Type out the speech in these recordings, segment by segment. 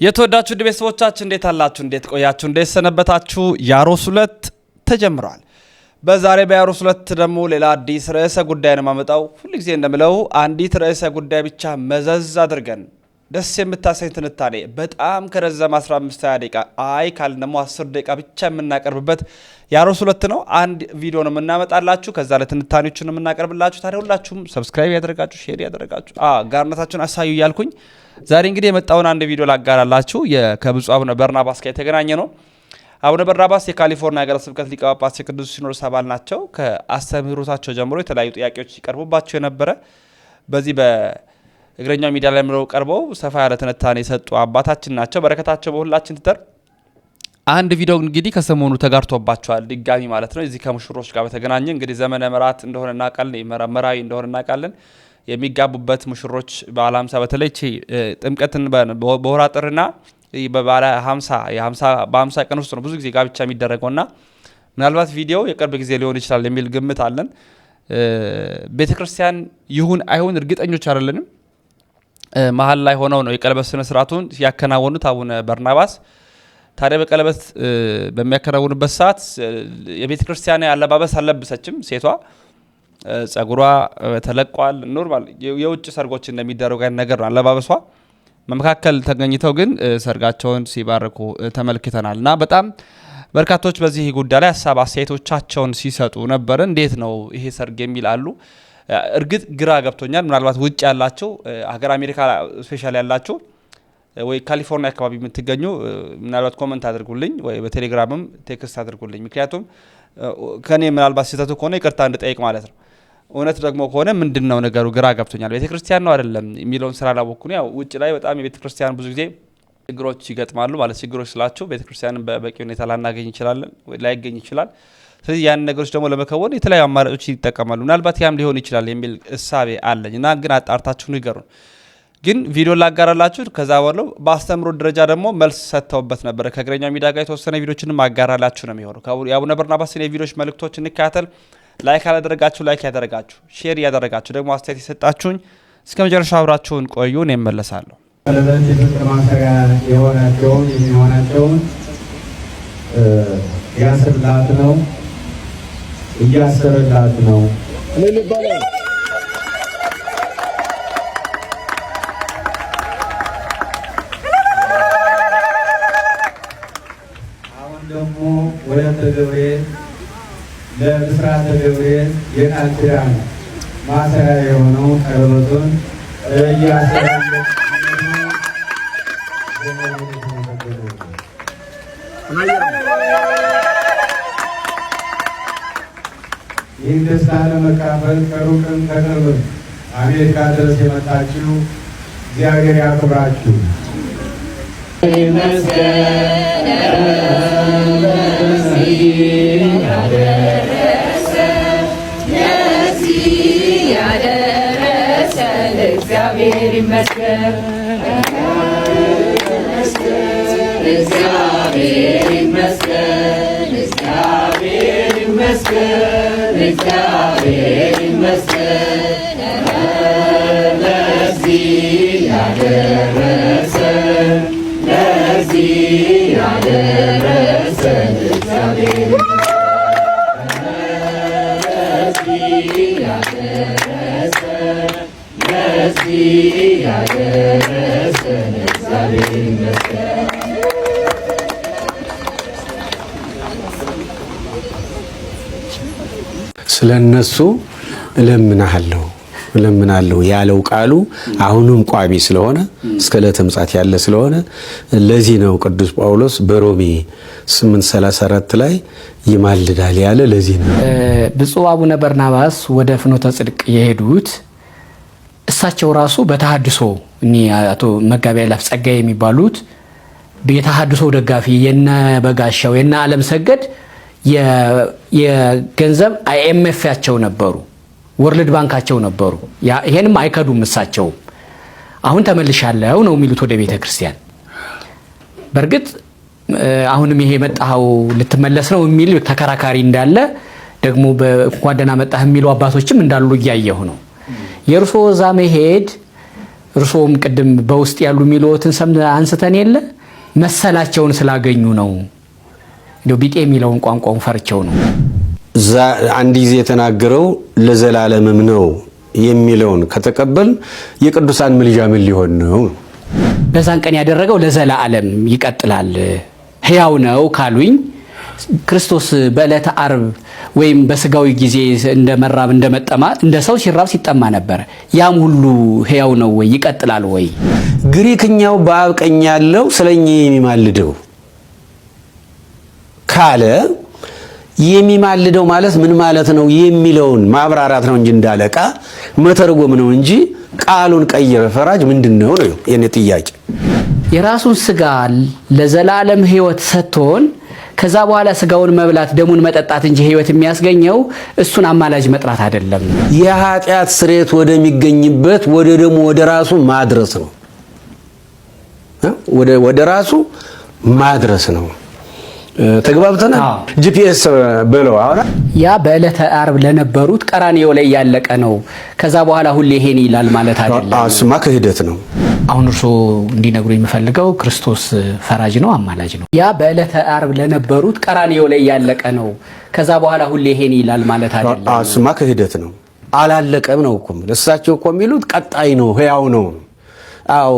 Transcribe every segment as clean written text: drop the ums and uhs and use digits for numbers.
የተወዳችሁ ቤተሰቦቻችን እንዴት አላችሁ? እንዴት ቆያችሁ? እንዴት ሰነበታችሁ? ያሮስ 2 ተጀምሯል። በዛሬ በያሮስ 2 ደግሞ ሌላ አዲስ ርዕሰ ጉዳይ ነው ማመጣው። ሁሉ ጊዜ እንደምለው አንዲት ርዕሰ ጉዳይ ብቻ መዘዝ አድርገን ደስ የምታሰኝ ትንታኔ በጣም ከረዘመ 15-20 ደቂቃ አይ ካልን ደግሞ 10 ደቂቃ ብቻ የምናቀርብበት ያሮስ 2 ነው። አንድ ቪዲዮ ነው የምናመጣላችሁ፣ ከዛ ለትንታኔዎችን ነው የምናቀርብላችሁ። ታዲያ ሁላችሁም ሰብስክራይብ ያደረጋችሁ ሼር ያደረጋችሁ ጋርነታችሁን አሳዩ እያልኩኝ ዛሬ እንግዲህ የመጣውን አንድ ቪዲዮ ላጋራላችሁ። ከብፁዕ አቡነ በርናባስ ጋር የተገናኘ ነው። አቡነ በርናባስ የካሊፎርኒያ ሀገረ ስብከት ሊቀ ጳጳስ የቅዱስ ሲኖዶስ አባል ናቸው። ከአስተምህሮታቸው ጀምሮ የተለያዩ ጥያቄዎች ይቀርቡባቸው የነበረ በዚህ በእግረኛው ሚዲያ ላይ ምለው ቀርበው ሰፋ ያለ ትንታኔ የሰጡ አባታችን ናቸው። በረከታቸው በሁላችን ትደር። አንድ ቪዲዮ እንግዲህ ከሰሞኑ ተጋርቶባቸዋል ድጋሚ ማለት ነው። እዚህ ከሙሽሮች ጋር በተገናኘ እንግዲህ ዘመነ ምራት እንደሆነ እናውቃለን፣ መራዊ እንደሆነ እናውቃለን። የሚጋቡበት ሙሽሮች በዓለ 50 በተለይ ጥምቀትን በወራ ጥርና በባለ 50 በ50 ቀን ውስጥ ነው ብዙ ጊዜ ጋብቻ የሚደረገውና ምናልባት ቪዲዮ የቅርብ ጊዜ ሊሆን ይችላል የሚል ግምት አለን። ቤተክርስቲያን ይሁን አይሁን እርግጠኞች አይደለንም። መሀል ላይ ሆነው ነው የቀለበት ስነ ስርዓቱን ያከናወኑት አቡነ በርናባስ። ታዲያ በቀለበት በሚያከናውኑበት ሰዓት የቤተክርስቲያን አለባበስ አልለበሰችም ሴቷ። ጸጉሯ ተለቋል። ኖርማል የውጭ ሰርጎች እንደሚደረጉ አይነት ነገር ነው አለባበሷ። መመካከል ተገኝተው ግን ሰርጋቸውን ሲባርኩ ተመልክተናል። እና በጣም በርካቶች በዚህ ጉዳይ ላይ ሀሳብ አስተያየቶቻቸውን ሲሰጡ ነበር። እንዴት ነው ይሄ ሰርግ የሚል አሉ። እርግጥ ግራ ገብቶኛል። ምናልባት ውጭ ያላችሁ ሀገር አሜሪካ ስፔሻሊ ያላችሁ ወይ ካሊፎርኒያ አካባቢ የምትገኙ ምናልባት ኮመንት አድርጉልኝ ወይ በቴሌግራምም ቴክስት አድርጉልኝ። ምክንያቱም ከኔ ምናልባት ስህተቱ ከሆነ ይቅርታ እንድጠይቅ ማለት ነው። እውነት ደግሞ ከሆነ ምንድነው ነገሩ ግራ ገብቶኛል። ቤተክርስቲያን ነው አይደለም የሚለውን ስራ ላወኩኝ። ያው ውጭ ላይ በጣም የቤተክርስቲያን ብዙ ጊዜ ችግሮች ይገጥማሉ ማለት ችግሮች ስላችሁ ቤተክርስቲያንን በበቂ ሁኔታ ላናገኝ እንችላለን ወይ ላይገኝ ይችላል። ስለዚህ ያን ነገሮች ደግሞ ለመከወን የተለያዩ አማራጮች ይጠቀማሉ። ምናልባት ያም ሊሆን ይችላል የሚል እሳቤ አለኝ እና ግን አጣርታችሁ ንገሩን። ግን ቪዲዮ ላጋራላችሁ። ከዛ በኋላ በአስተምሮ ደረጃ ደግሞ መልስ ሰጥተውበት ነበር። ከእግረኛው ሚዲያ ጋር የተወሰነ ቪዲዮችንም አጋራላችሁ ነው የሚሆነው። የአቡነ በርናባስን የቪዲዮች መልእክቶች እንከታተል። ላይክ ያላደረጋችሁ ላይክ ያደረጋችሁ፣ ሼር ያደረጋችሁ ደግሞ አስተያየት የሰጣችሁኝ እስከ መጨረሻ አብራችሁን ቆዩ። እኔ እመለሳለሁ። ቀለበት የፍቅር ማሰሪያ የሚሆናቸውን ያስርላት ነው እያሰረላት ነው። ምን ይባላል? አሁን ደግሞ ወደ ገብርኤል ለብስራተ ገብርኤል የቃል ኪዳን ማሰሪያ የሆነው ቀለበቱን እያሰረለት ይህን ደስታ ለመካፈል ከሩቅም ከቅርብም አሜሪካ ድረስ የመጣችሁ እግዚአብሔር ያክብራችሁ። እግዚአብሔር ይመስገን፣ እግዚአብሔር ይመስገን፣ እግዚአብሔር ይመስገን፣ እግዚአብሔር ይመስገን ለዚህ ያደረሰን፣ ለዚህ ያደረሰን እግዚአብሔር ያደረሰን እግዚአብሔር ይመስገን። ስለነሱ እለምናለሁ ያለው ቃሉ አሁንም ቋሚ ስለሆነ እስከ ዕለተ ምጽአት ያለ ስለሆነ ለዚህ ነው ቅዱስ ጳውሎስ በሮሜ 8:34 ላይ ይማልዳል ያለ ለዚህ ነው። ብፁዕ አቡነ በርናባስ ወደ ፍኖተ ጽድቅ የሄዱት እሳቸው ራሱ በተሐድሶ አቶ መጋቢ አላፍ ጸጋዬ የሚባሉት የተሐድሶ ደጋፊ የነ በጋሻው የነ ዓለም ሰገድ የገንዘብ IMF ያቸው ነበሩ፣ ወርልድ ባንካቸው ነበሩ። ይሄንም አይከዱም እሳቸው። አሁን ተመልሻለሁ ነው የሚሉት ወደ ቤተ ክርስቲያን። በርግጥ አሁንም ይሄ መጣው ልትመለስ ነው የሚል ተከራካሪ እንዳለ ደግሞ በእንኳን ደህና መጣህ የሚሉ አባቶችም እንዳሉ እያየሁ ነው። የእርሶ እዛ መሄድ እርሶም ቅድም በውስጥ ያሉ የሚለዎትን አንስተን የለ መሰላቸውን ስላገኙ ነው። እንደው ቢጤ የሚለውን ቋንቋውን ፈርቸው ነው። አንድ ጊዜ የተናገረው ለዘላለምም ነው የሚለውን ከተቀበል የቅዱሳን ምልጃ ምን ሊሆን ነው? በዛን ቀን ያደረገው ለዘላለም ይቀጥላል ሕያው ነው ካሉኝ ክርስቶስ በዕለተ ዓርብ ወይም በስጋዊ ጊዜ እንደመራብ እንደመጠማ እንደ ሰው ሲራብ ሲጠማ ነበር። ያም ሁሉ ሕያው ነው ወይ ይቀጥላል ወይ? ግሪክኛው በአብ ቀኝ ያለው ስለኛ የሚማልደው ካለ የሚማልደው ማለት ምን ማለት ነው የሚለውን ማብራራት ነው እንጂ እንዳለቃ መተርጎም ነው እንጂ ቃሉን ቀይረ ፈራጅ ምንድነው ነው የኔ ጥያቄ። የራሱን ስጋ ለዘላለም ሕይወት ሰጥቶን ከዛ በኋላ ስጋውን መብላት ደሙን መጠጣት እንጂ ሕይወት የሚያስገኘው እሱን አማላጅ መጥራት አይደለም። የኃጢአት ስርየት ወደሚገኝበት ወደ ደሙ ወደ ራሱ ማድረስ ነው። ወደ ራሱ ማድረስ ነው። ተግባብተናል። ጂፒኤስ ብለው አሁን ያ በዕለተ ዓርብ ለነበሩት ቀራንዮ ላይ ያለቀ ነው። ከዛ በኋላ ሁሌ ይሄን ይላል ማለት አይደለም። እሱማ ክህደት ነው። አሁን እርሶ እንዲነግሩ የሚፈልገው ክርስቶስ ፈራጅ ነው አማላጅ ነው። ያ በዕለተ ዓርብ ለነበሩት ቀራንዮ ላይ ያለቀ ነው። ከዛ በኋላ ሁሌ ይሄን ይላል ማለት አይደለም። እሱማ ክህደት ነው። አላለቀም ነው እኮ እሳቸው እኮ የሚሉት ቀጣይ ነው፣ ሕያው ነው። አዎ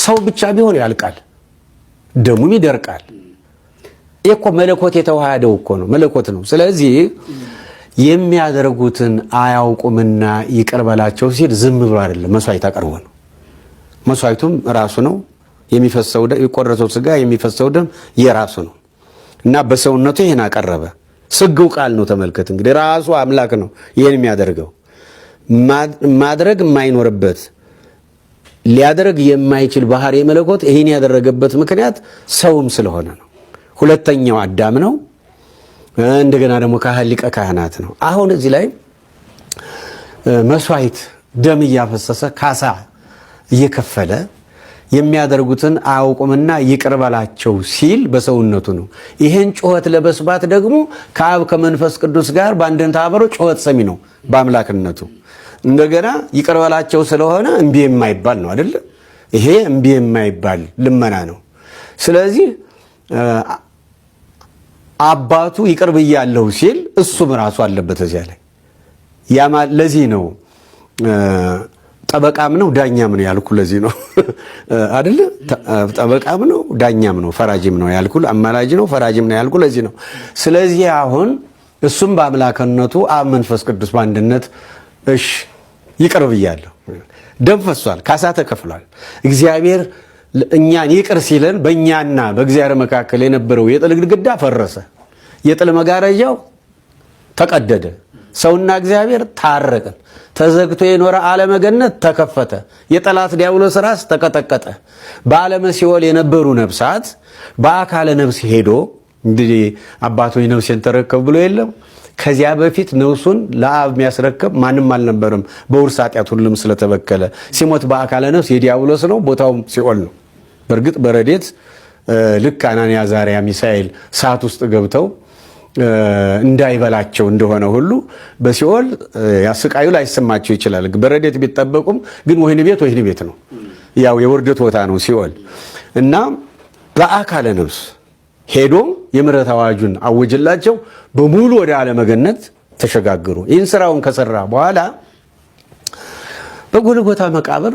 ሰው ብቻ ቢሆን ያልቃል፣ ደሙም ይደርቃል። እኮ መለኮት የተዋሃደው እኮ ነው፣ መለኮት ነው። ስለዚህ የሚያደርጉትን አያውቁምና ይቅር በላቸው ሲል ዝም ብሎ አይደለም፣ መስዋዕት አቀርቦ ነው። መስዋዕቱም ራሱ ነው። የሚፈሰው ደም የቆረሰው ስጋ የሚፈሰው ደም የራሱ ነው እና በሰውነቱ ይሄን አቀረበ። ስግው ቃል ነው። ተመልከት እንግዲህ ራሱ አምላክ ነው ይሄን የሚያደርገው። ማድረግ የማይኖርበት ሊያደርግ የማይችል ባህሪ መለኮት ይሄን ያደረገበት ምክንያት ሰውም ስለሆነ ነው። ሁለተኛው አዳም ነው። እንደገና ደግሞ ሊቀ ካህናት ነው። አሁን እዚህ ላይ መስዋዕት ደም እያፈሰሰ ካሳ እየከፈለ የሚያደርጉትን አያውቁምና ይቅር በላቸው ሲል በሰውነቱ ነው። ይሄን ጩኸት ለመስማት ደግሞ ከአብ ከመንፈስ ቅዱስ ጋር በአንድነት አብሮ ጩኸት ሰሚ ነው በአምላክነቱ። እንደገና ይቅር በላቸው ስለሆነ እምቢ የማይባል ነው አይደል? ይሄ እምቢ የማይባል ልመና ነው። ስለዚህ አባቱ ይቅር ብያለሁ ሲል እሱም ራሱ አለበት እዚያ ላይ። ለዚህ ነው ጠበቃም ነው ዳኛም ነው ያልኩ። ለዚህ ነው አይደል? ጠበቃም ነው ዳኛም ነው ፈራጅም ነው ያልኩ። አማላጅ ነው ፈራጅም ነው ያልኩ ለዚህ ነው። ስለዚህ አሁን እሱም በአምላክነቱ አብ መንፈስ ቅዱስ በአንድነት እሺ ይቅር ብያለሁ፣ ደም ፈሷል፣ ካሳ ተከፍሏል። እግዚአብሔር እኛን ይቅር ሲለን በእኛና በእግዚአብሔር መካከል የነበረው የጥል ግድግዳ ፈረሰ። የጥል መጋረጃው ተቀደደ። ሰውና እግዚአብሔር ታረቅን። ተዘግቶ የኖረ ዓለመ ገነት ተከፈተ። የጠላት ዲያብሎስ ራስ ተቀጠቀጠ። በዓለመ ሲኦል የነበሩ ነፍሳት በአካለ ነፍስ ሄዶ እንግዲህ አባቶች ነፍሴን ተረከብ ብሎ የለም። ከዚያ በፊት ነፍሱን ለአብ የሚያስረከብ ማንም አልነበረም። በውርስ ኃጢአት ሁሉም ስለተበከለ ሲሞት በአካለ ነፍስ የዲያብሎስ ነው፣ ቦታውም ሲኦል ነው። በእርግጥ በረዴት ልክ አናንያ አዛርያ ሚሳኤል ሰዓት ውስጥ ገብተው እንዳይበላቸው እንደሆነ ሁሉ በሲኦል ያስቃዩ ላይሰማቸው ይችላል። በረዴት ቢጠበቁም ግን ወህኒ ቤት ነው። ያው የውርደት ቦታ ነው ሲኦል እና በአካለ ነፍስ ሄዶ የምሕረት አዋጁን አወጀላቸው። በሙሉ ወደ ዓለመ ገነት ተሸጋገሩ። ይህን ስራውን ከሰራ በኋላ በጎልጎታ መቃብር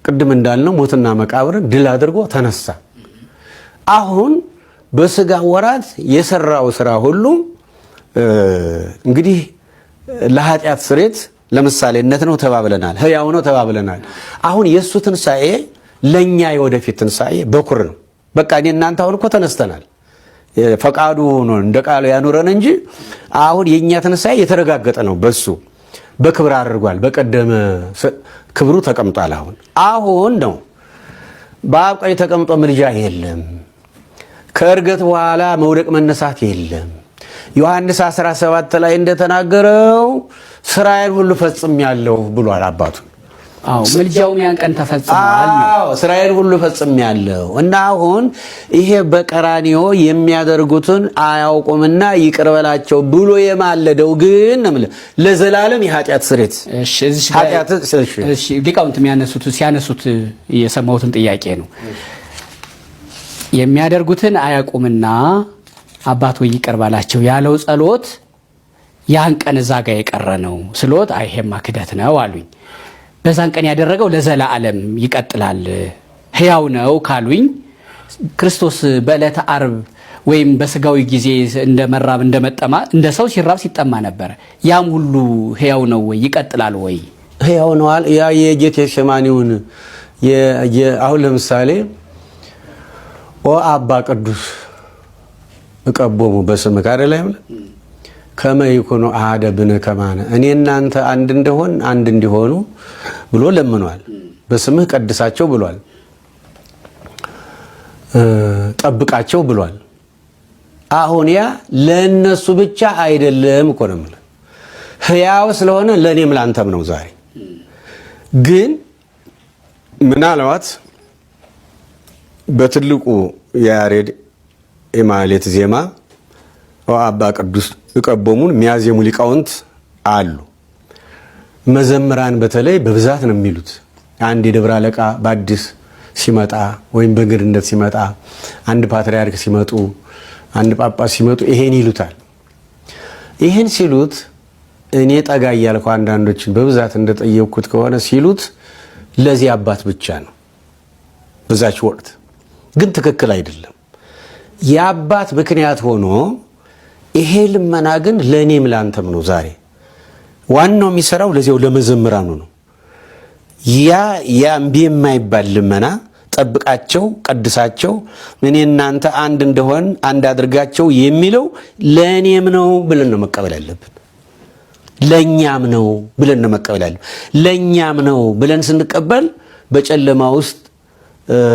ቅድም እንዳልነው ሞትና መቃብርን ድል አድርጎ ተነሳ። አሁን በስጋ ወራት የሰራው ስራ ሁሉ እንግዲህ ለኃጢአት ስሬት ለምሳሌነት ነው ተባብለናል፣ ሕያው ነው ተባብለናል። አሁን የእሱ ትንሣኤ ለእኛ የወደፊት ትንሣኤ በኩር ነው። በቃ እኔ እናንተ አሁን እኮ ተነስተናል። ፈቃዱ ነው እንደ ቃሉ ያኖረን እንጂ አሁን የእኛ ትንሣኤ የተረጋገጠ ነው። በሱ በክብር አድርጓል። በቀደመ ክብሩ ተቀምጧል። አሁን ነው በአብ ቀኝ ተቀምጦ ምልጃ የለም። ከእርገት በኋላ መውደቅ መነሳት የለም። ዮሐንስ 17 ላይ እንደተናገረው ስራዬን ሁሉ ፈጽሜያለሁ ብሏል አባቱ። አዎ ምልጃውም ያን ቀን ተፈጽሟል ነው። አዎ እስራኤል ሁሉ ፈጽሜያለሁ እና አሁን ይሄ በቀራንዮ የሚያደርጉትን አያውቁምና ይቅር በላቸው ብሎ የማለደው ግን ለዘላለም የኃጢአት ስርየት። እሺ ሊቃውንት ሲያነሱት የሰማሁትን ጥያቄ ነው። የሚያደርጉትን አያውቁምና አባት ሆይ ይቅር በላቸው ያለው ጸሎት ያን ቀን እዛ ጋር የቀረ ነው ስሎት አይሄማ ክደት ነው አሉኝ። በዛን ቀን ያደረገው ለዘላለም ይቀጥላል ሕያው ነው ካሉኝ ክርስቶስ በዕለተ ዓርብ ወይም በስጋዊ ጊዜ እንደመራብ እንደመጠማ እንደ ሰው ሲራብ ሲጠማ ነበር። ያም ሁሉ ሕያው ነው ወይ ይቀጥላል ወይ? ሕያው ነው አለ። ያ የጌቴሴማኒውን አሁን ለምሳሌ አባ ቅዱስ እቀቦሙ በስምከ አይደለም ከመ ይኩኑ አሐደ ብነ ከማነ እኔ እናንተ አንድ እንደሆን አንድ እንዲሆኑ ብሎ ለምኗል። በስምህ ቀድሳቸው ብሏል። ጠብቃቸው ብሏል። አሁን ያ ለነሱ ብቻ አይደለም እኮ ነው ማለት ሕያው ስለሆነ ለኔም ላንተም ነው። ዛሬ ግን ምናልባት በትልቁ የያሬድ የማህሌት ዜማ አባ ቅዱስ እቀቦሙን የሚያዜሙ ሊቃውንት አሉ። መዘምራን በተለይ በብዛት ነው የሚሉት። አንድ የደብረ አለቃ በአዲስ ሲመጣ ወይም በእንግድነት ሲመጣ፣ አንድ ፓትርያርክ ሲመጡ፣ አንድ ጳጳስ ሲመጡ ይሄን ይሉታል። ይሄን ሲሉት እኔ ጠጋ እያልኩ አንዳንዶችን በብዛት እንደጠየቅኩት ከሆነ ሲሉት ለዚህ አባት ብቻ ነው በዛች ወቅት። ግን ትክክል አይደለም። የአባት ምክንያት ሆኖ ይሄ ልመና ግን ለኔም ላንተም ነው። ዛሬ ዋናው የሚሰራው ለዚያው ለመዘምራኑ ነው። ያ እምቢ የማይባል ልመና ጠብቃቸው፣ ቀድሳቸው፣ እኔ እናንተ አንድ እንደሆን አንድ አድርጋቸው የሚለው ለኔም ነው ብለን ነው መቀበል ያለብን። ለኛም ነው ብለን ነው መቀበል ያለብን። ለኛም ነው ብለን ስንቀበል በጨለማ ውስጥ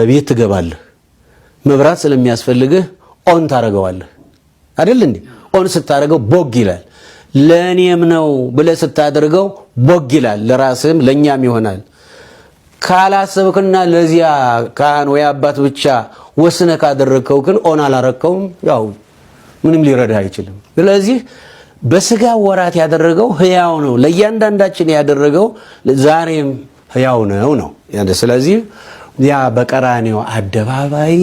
ቤት ትገባለህ። መብራት ስለሚያስፈልግህ ኦን ታረጋዋለህ አይደል እንዴ? ኦን ስታረገው ቦግ ይላል። ለኔም ነው ብለህ ስታደርገው ቦግ ይላል። ለራስህም ለኛም ይሆናል። ካላሰብክና ለዚያ ካህን ወይ አባት ብቻ ወስነ ካደረከው ግን ኦን አላረከውም፣ ያው ምንም ሊረዳ አይችልም። ስለዚህ በስጋ ወራት ያደረገው ሕያው ነው። ለእያንዳንዳችን ያደረገው ዛሬም ሕያው ነው። ስለዚህ ያ በቀራንዮ አደባባይ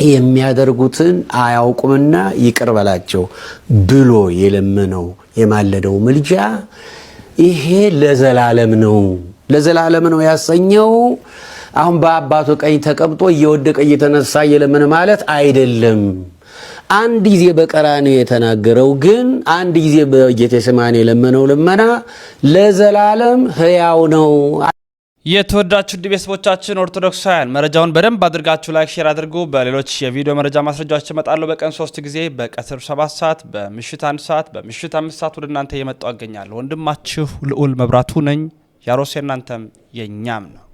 የሚያደርጉትን አያውቁምና ይቅር በላቸው ብሎ የለመነው የማለደው ምልጃ ይሄ ለዘላለም ነው ያሰኘው። አሁን በአባቱ ቀኝ ተቀምጦ እየወደቀ እየተነሳ እየለመነ ማለት አይደለም። አንድ ጊዜ በቀራንዮ የተናገረው ግን አንድ ጊዜ በጌቴሴማኒ የለመነው ልመና ለዘላለም ሕያው ነው። የተወዳችሁ ቤተሰቦቻችን ኦርቶዶክሳውያን መረጃውን በደንብ አድርጋችሁ ላይክ ሼር አድርጉ። በሌሎች የቪዲዮ መረጃ ማስረጃዎች እመጣለሁ። በቀን 3 ጊዜ በቀትር 7 ሰዓት፣ በምሽት 1 ሰዓት፣ በምሽት 5 ሰዓት ወደ እናንተ እየመጣሁ አገኛለሁ። ወንድማችሁ ልዑል መብራቱ ነኝ። ያሮስ የእናንተም የኛም ነው።